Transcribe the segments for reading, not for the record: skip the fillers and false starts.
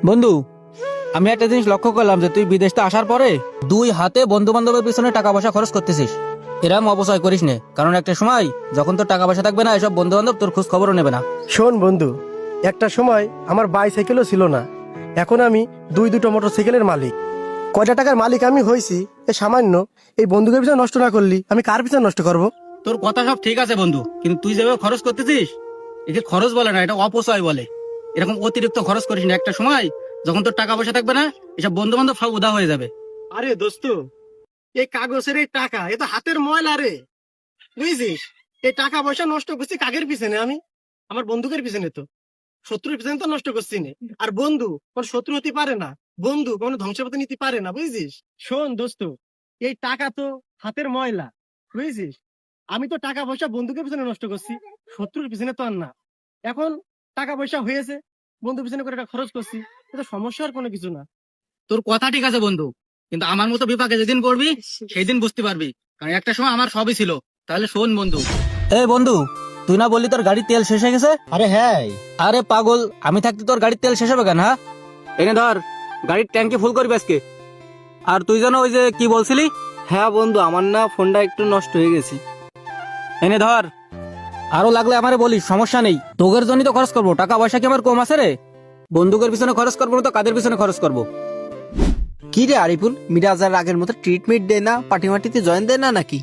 বন্ধু, আমি একটা জিনিস লক্ষ্য করলাম যে তুই বিদেশ থেকে আসার পরে দুই হাতে বন্ধু বান্ধবের পিছনে টাকা পয়সা খরচ করতেছিস। এরম অপচয় করিস নে, কারণ একটা সময় যখন তোর টাকা পয়সা থাকবে না, এসব বন্ধু বান্ধব তোর খোঁজ খবরও নেবে না। শোন বন্ধু, একটা সময় আমার বাইসাইকেলও ছিল না, এখন আমি দুটো মোটরসাইকেলের মালিক। কয়টা টাকার মালিক আমি হয়েছি এ সামান্য। এই বন্ধুকের পিছনে নষ্ট না করলি আমি কার পিছনে নষ্ট করব? তোর কথা সব ঠিক আছে বন্ধু, কিন্তু তুই যেভাবে খরচ করতেছিস একে খরচ বলে না, এটা অপচয় বলে। এরকম অতিরিক্ত খরচ করিস না, একটা সময় যখন তোর টাকা পয়সা থাকবে না, এসব বন্ধু বান্ধব সব উদা হয়ে যাবে। আরে দোস্ত, এই কাগজের এই টাকা এ তো হাতের ময়লা রে, বুঝছিস? এই টাকা পয়সা নষ্ট করছি কাগের পিছনে আমি? আমার বন্ধুকের পিছনে তো, শত্রুর পিছনে তো নষ্ট করছি না। আর বন্ধু কোন শত্রু হতে পারে না, বন্ধু কোনো ধ্বংসপথে নিতে পারে না, বুঝছিস? শোন দোস্ত, এই টাকা তো হাতের ময়লা, বুঝছিস? আমি তো টাকা পয়সা বন্ধুকের পিছনে নষ্ট করছি, শত্রুর পিছনে তো আর না। এখন টাকা পয়সা হয়েছে, বন্ধুর পিছনে করে টাকা খরচ করছি, এটা সমস্যার কোনো কিছু না। তোর কথা ঠিক আছে বন্ধু, কিন্তু আমার মতো বিপাকে যেদিন পড়বি সেই দিন বুঝতে পারবি, কারণ একটা সময় আমার সবই ছিল। তাহলে শোন বন্ধু। এই বন্ধু, তুই না বললি তোর গাড়ির তেল শেষ হয়ে গেছে? আরে হ্যাঁ, আরে পাগল, আমি থাকতে তোর গাড়ির তেল শেষ হবে কেন? হ্যাঁ, এনে ধর, গাড়ির ট্যাঙ্কি ফুল করবি আজকে। আর তুই যেন ওই যে কি বলছিলি? হ্যাঁ বন্ধু, আমার না ফোনটা একটু নষ্ট হয়ে গেছে। এনে ধর, আরো লাগলে আমারে বলিস, সমস্যা নেই। তোগের জন্যই তো খরচ করবো, টাকা পয়সা কি আমার কম আছে রে? বন্দুকের পিছনে খরচ করবো না তো কাদের পিছনে খরচ করবো? কি রে আরিফুল, মিরাজের আগের মতো ট্রিটমেন্ট দেয় না, পার্টি মাটিতে জয়েন দেয় না নাকি?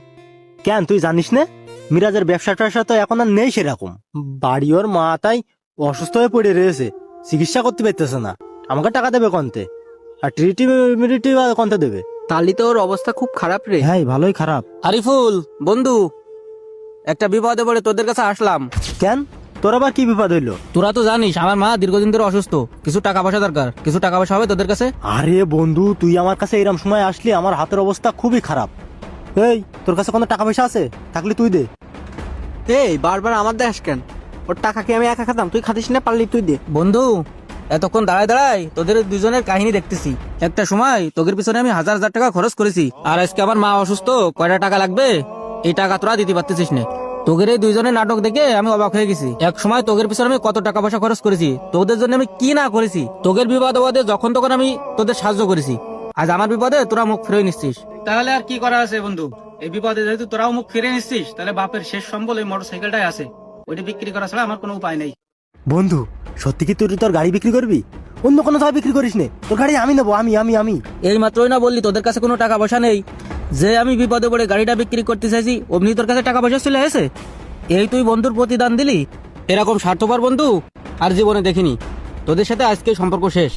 কেন তুই জানিস না? মিরাজের ব্যবসা ট্যাবসা তো এখন আর নেই সেরকম। বাড়ি ওর মা তাই অসুস্থ হয়ে পড়ে রয়েছে, চিকিৎসা করতে পারতেছে না। আমাকে টাকা দেবে কন্তে, আর ট্রিটমেন্ট কন্তে দেবে? তাহলে তো ওর অবস্থা খুব খারাপ রে। হ্যাঁ ভালোই খারাপ। আরিফুল বন্ধু, একটা বিপদে পড়ে তোদের কাছে আসলাম। কেন, তোর আবার কি বিপদ হইলো? তোরা তো জানিস আমার মা দীর্ঘদিন ধরে অসুস্থ, কিছু টাকা পয়সা দরকার, কিছু টাকা পয়সা হবে তোদের কাছে? আরে বন্ধু, তুই আমার কাছে এরকম সময় আসলি, আমার হাতের অবস্থা খুবই খারাপ। এই, তোর কাছে কোনো টাকা পয়সা আছে? থাকলে তুই দে। এই বারবার আমার দেশ কেন? ওর টাকা কি আমি একা খাতাম? তুই খাতিস না, পারলি তুই দে। বন্ধু, এতক্ষণ দাঁড়ায় দাঁড়ায় তোদের দুজনের কাহিনী দেখতেছি। একটা সময় তোদের পিছনে আমি হাজার হাজার টাকা খরচ করেছি, আর আজকে আমার মা অসুস্থ, কয়টা টাকা লাগবে এই টাকা তোরা দিতে পারতেছিস না। তোদের এই দুইজনের নাটক দেখে আমি অবাক হয়ে গেছি। এক সময় তোদের পিছনে আমি কত টাকা পয়সা খরচ করেছি, তোদের জন্য আমি কি না করেছি। তোদের বিপদে যখন তখন আমি তোদের সাহায্য করেছি, আজ আমার বিপদে তোরা মুখ ফিরে নিচ্ছিস। তাহলে আর কি করা আছে বন্ধু? এই বিপদে যেহেতু তোরাও মুখ ফিরে নিচ্ছিস, তাহলে বাপের শেষ সম্বল এই মোটর সাইকেলটাই আছে, ওইটা বিক্রি করা ছাড়া আমার কোনো উপায় নেই। বন্ধু, সত্যি কি তুই তোর গাড়ি বিক্রি করবি? অন্য কোনো জায়গায় বিক্রি করিস নে, তোর গাড়ি আমি নেবো, আমি। এই মাত্রই না বললি তোদের কাছে কোনো টাকা পয়সা নেই? যে আমি বিপদে পড়ে গাড়িটা বিক্রি করতে চাইছি অমনি তোর কাছে টাকা পয়সা চলে এসে এই তুই বন্ধুর প্রতিদান দিলি? এরকম স্বার্থপর বন্ধু আর জীবনে দেখিনি। তোদের সাথে আজকে সম্পর্ক শেষ।